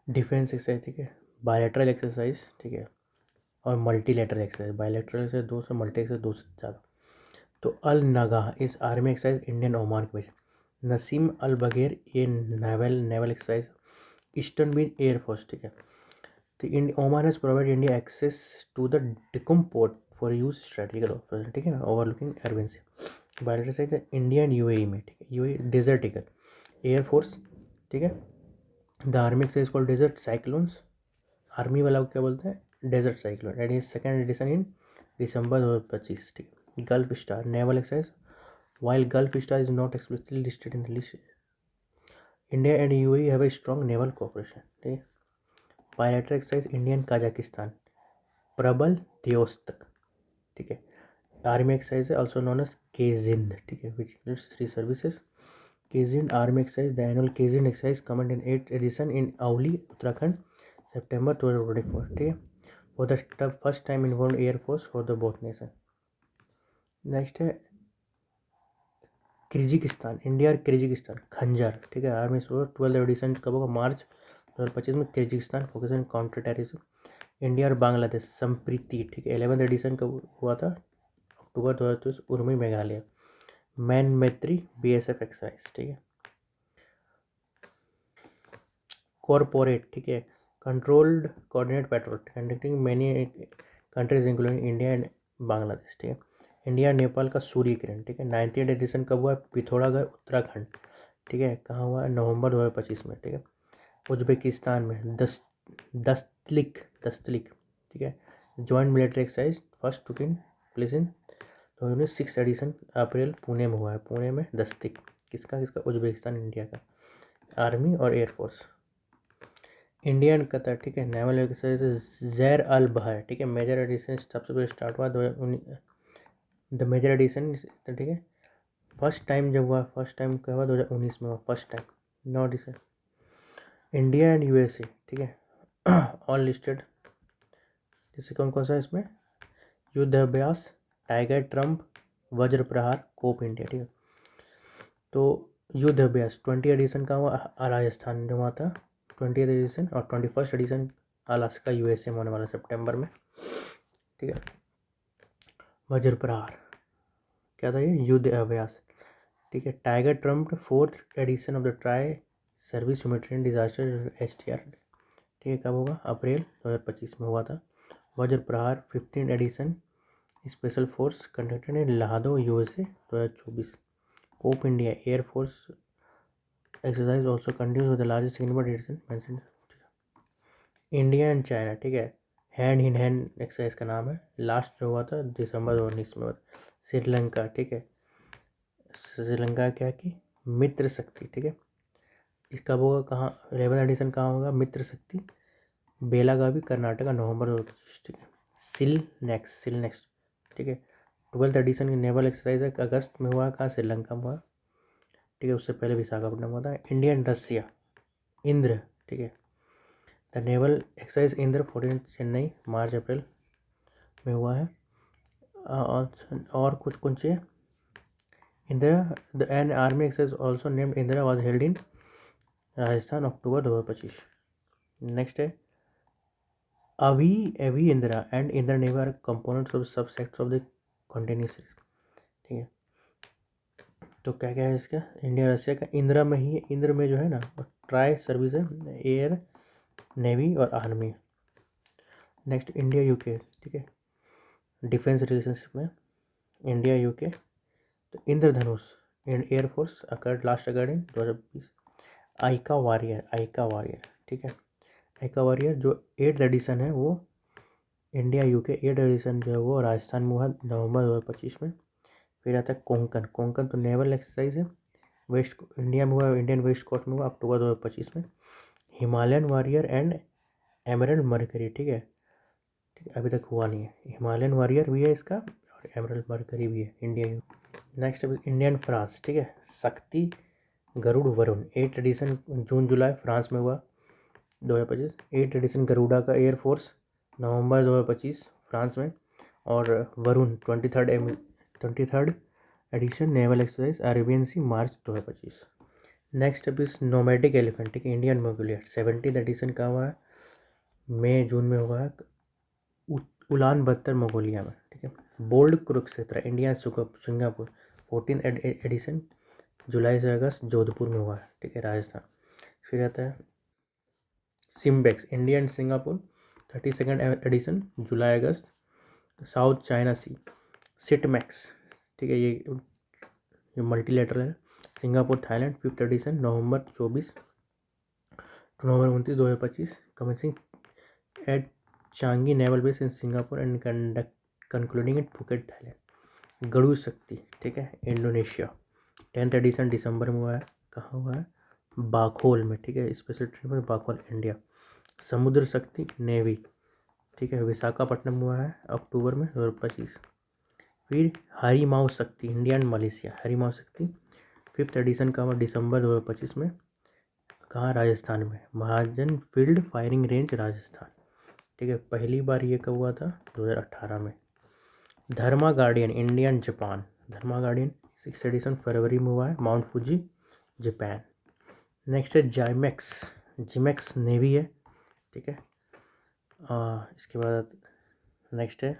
Defence exercise, ठीक है, bilateral exercise, ठीक है, और मल्टीलैटरल एक्सरसाइज। बायलैटरल से 2 से, मल्टी से 2 से ज़्यादा। तो अल नगाह इस आर्मी एक्सरसाइज इंडियन ओमान के बीच। नसीम अल बगैर ये नेवल एक्सरसाइज ईस्टर्न बीच एयरफोर्स, ठीक है। तो Oman has provide India access to the Duqm port for use strategical operation, ठीक है, overlooking Arabian sea. Bilateral exercise है इंडिया एंड यूएई में, ठीक है, यूएई डेजर्ट ईगल एयरफोर्स, ठीक है। The army exercise called desert cyclones, army वाला को क्या बोलते हैं, desert cyclone. And second edition in December 2025, ठीक है। Gulf star naval exercise, while gulf star is not explicitly listed in the list, India and UAE have a strong naval cooperation, ठीक है। Bilateral exercise India and Kazakhstan, Prabal Dostyk, ठीक है। Army exercise है also known as Kazind, ठीक है, which includes 3 services. Kazind army exercise, the annual Kazind exercise comment in 8th edition in Auli Uttarakhand September 2024, ठीक है। For the first time involve air force for the both nation. Next है Kyrgyzstan, India और Kyrgyzstan खंजर, ठीक है। Army 12th addition कब होगा, मार्च 2025 में। Kyrgyzstan focus on counter terrorism. India और बांग्लादेश संप्रीति, ठीक है, 11th एडिशन कब हुआ था, अक्टूबर 2023, उर्मी मेघालय। मैन मैत्री बीएसएफ एक्सरसाइज, ठीक है। कॉरपोरेट, ठीक है, controlled coordinate petrol conducting many countries including India and Bangladesh, ठीक है। इंडिया नेपाल का सूर्य किरण, ठीक है, 19th एडिशन कब हुआ है, पिथौरागढ़ उत्तराखंड, ठीक है, कहाँ हुआ है, नवंबर 2025 में, ठीक है। उज्बेकिस्तान में दस्तलिक, ठीक है, joint military exercise first took in place in 2006 edition April Pune में हुआ है, पुणे में दस्तक, किसका उज्बेकिस्तान इंडिया का आर्मी और एयरफोर्स। इंडिया एंड कतर, ठीक है, नेवल एक्सरसाइज जैर अल बहर, ठीक है, मेजर एडिशन सबसे पहले स्टार्ट हुआ द मेजर एडिशन, ठीक है। फर्स्ट टाइम जब हुआ, फर्स्ट टाइम कब हुआ, 2019 में हुआ first time, 9 edition. India and USA, ठीक है, ऑल लिस्टेड, जैसे कौन कौन सा है इसमें, युद्ध अभ्यास, टाइगर ट्रम्प, वज्र प्रहार, कोप इंडिया, ठीक है। तो युद्ध अभ्यास 20 एडिशन का हुआ राजस्थान में हुआ था 20th एडिशन, और 21st एडिशन अलास्का यूएसए में होने वाला सितंबर में, ठीक है। वज्र प्रहार क्या था, ये युद्ध अभ्यास, ठीक है। Tiger Triumph 4th edition of the tri service humanitarian disaster STR, ठीक है, कब होगा, अप्रैल 2025 में हुआ था। Vajra Prahar 15th edition special force conducted in Lahore USA 2024। Cope India air force exercise also continues with the largest significant edition mention. India and China, ठीक है, hand in hand exercise का नाम है, लास्ट जो हुआ था दिसंबर 2019 में। श्रीलंका, ठीक है, श्रीलंका क्या की मित्र शक्ति, ठीक है, इसका होगा कहाँ, 11th एडिशन कहाँ होगा, मित्र शक्ति बेलागावी कर्नाटका नवंबर 2025, ठीक है। सिल नेक्स्ट, ठीक है, 12th एडिशन की नेवल एक्सरसाइज है, अगस्त में हुआ, कहाँ, श्रीलंका में हुआ, ठीक है, उससे पहले विशाखापट्टनम हुआ था। इंडिया एंड रसिया इंद्र, ठीक है, the naval exercise Indra 14 Chennai March April में हुआ है। और कुछ कुछ Indira the an army exercise also named Indira was held in Rajasthan October 2025। Next है अभी Indira and Indira navy are components of सब सेक्टर्स ऑफ द कॉन्टिन्यूस, ठीक है। तो क्या क्या है इसका, इंडिया रसिया का इंदिरा में ही, इंद्र में जो है ना ट्राई सर्विस है, एयर नेवी और आर्मी। नेक्स्ट इंडिया यूके, ठीक है, डिफेंस रिलेशनशिप में इंडिया यूके। तो Indradhanush air force last occurred in 2020। आइका वारियर, ठीक है, आइका वारियर जो 8th एडिशन है वो इंडिया यूके 8th एडिशन जो है वो राजस्थान में हुआ नवंबर 2025 में। फिर आता है कोंकण तो नेवल एक्सरसाइज है, वेस्ट इंडिया में हुआ, इंडियन वेस्ट कोस्ट में हुआ अक्टूबर 2025 में। Himalayan warrior and emerald mercury, ठीक है, अभी तक हुआ नहीं है, हिमालयन वॉरियर भी है इसका और एमरल्ड मरकरी भी है इंडिया। नेक्स्ट इंडियन फ्रांस, ठीक है, शक्ति गरुड़ वरुण 8th एडिशन जून जुलाई फ्रांस में हुआ 2025। 8th एडिशन गरुड़ा का एयरफोर्स नवंबर 2025 फ्रांस में। और Varun 23rd edition naval exercise Arabian sea March 2025। Next अभी नोमैडिक एलिफेंट, ठीक है, इंडियन मंगोलिया 70th एडिशन का हुआ है, मई जून में हुआ है उलान बत्तर मंगोलिया में, ठीक है। Bold Kurukshetra India Singapore 14th edition जुलाई से अगस्त जोधपुर में हुआ है, ठीक है, राजस्थान। फिर आता है SIMBEX India and Singapore 32nd edition जुलाई अगस्त साउथ चाइना सी। सिटमैक्स, ठीक है, ये मल्टीलेटरल है, सिंगापुर थाईलैंड 5th एडिशन नवंबर 24 नवंबर 29 2025 commencing at Changi naval base in Singapore and concluding at Phuket Thailand. Garuda Shakti, ठीक है, इंडोनेशिया 10th एडिशन दिसंबर में हुआ है, कहाँ हुआ है, बाखोल में, ठीक है, स्पेशल ट्रेन पर बाखोल इंडिया। समुद्र शक्ति नेवी, ठीक है, विशाखापट्टनम में हुआ है अक्टूबर में 2025। फिर हरिमाऊ शक्ति इंडिया एंड मलेशिया, हरिमाऊ शक्ति 5th एडिशन का हुआ दिसंबर 2025 में, कहाँ, राजस्थान में, महाजन फील्ड फायरिंग रेंज राजस्थान, ठीक है। पहली बार ये कब हुआ था, 2018 में। Dharma guardian India and Japan, Dharma guardian 6th edition फरवरी में हुआ है, माउंट फूजी जापान। नेक्स्ट है जाइमैक्स, जिमैक्स नेवी है, ठीक है। इसके बाद नेक्स्ट है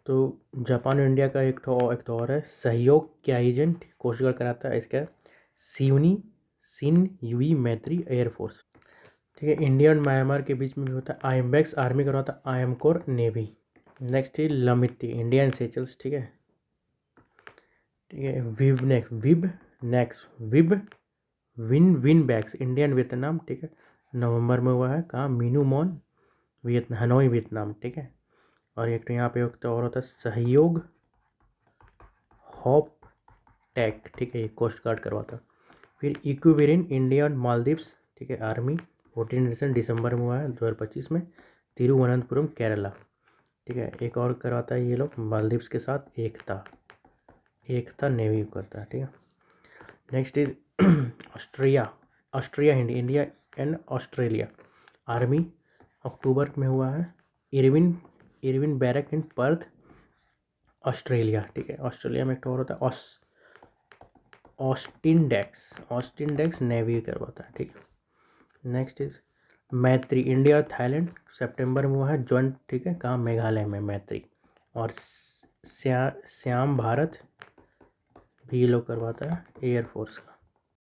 तो जापान और इंडिया का एक तो और है सहयोग क्याइजन, कोस्ट गार्ड कराता है, इसका सिवनी सिन युई मैत्री एयरफोर्स, ठीक है। इंडिया और म्यांमार के बीच में भी होता है आईएमबैक्स आर्मी करवाता है, आईएम कोर नेवी। नेक्स्ट है लमिती इंडिया एंड सेचल्स, ठीक है, ठीक है। विब Vinbax India and Vietnam, ठीक है, नवंबर में हुआ है, कहाँ, मीनू मॉन हनोई वियतनाम, ठीक है। और एक तो यहाँ पे एक तो और होता है सहयोग हॉप टैक, ठीक है, ये कोस्ट गार्ड करवाता। फिर इक्विवेरिन इंडिया और मालदीव्स, ठीक है, आर्मी 14 एडिशन दिसंबर में हुआ है 2025 में, तिरुवनंतपुरम केरला, ठीक है। एक और करवाता है ये लोग मालदीव्स के साथ एकता नेवी करता है, ठीक है। Next is Austria India and Australia army October में हुआ है, Irwin barrack in Perth Australia, ठीक है। ऑस्ट्रेलिया में एक और होता है ऑस्टिन डेक्स नेवी करवाता है, ठीक है। नेक्स्ट इज मैत्री इंडिया और थाईलैंड सितंबर में हुआ है जॉइंट, ठीक है, कहाँ, मेघालय में मैत्री। और श्याम भारत भी ये लोग करवाता है एयरफोर्स का।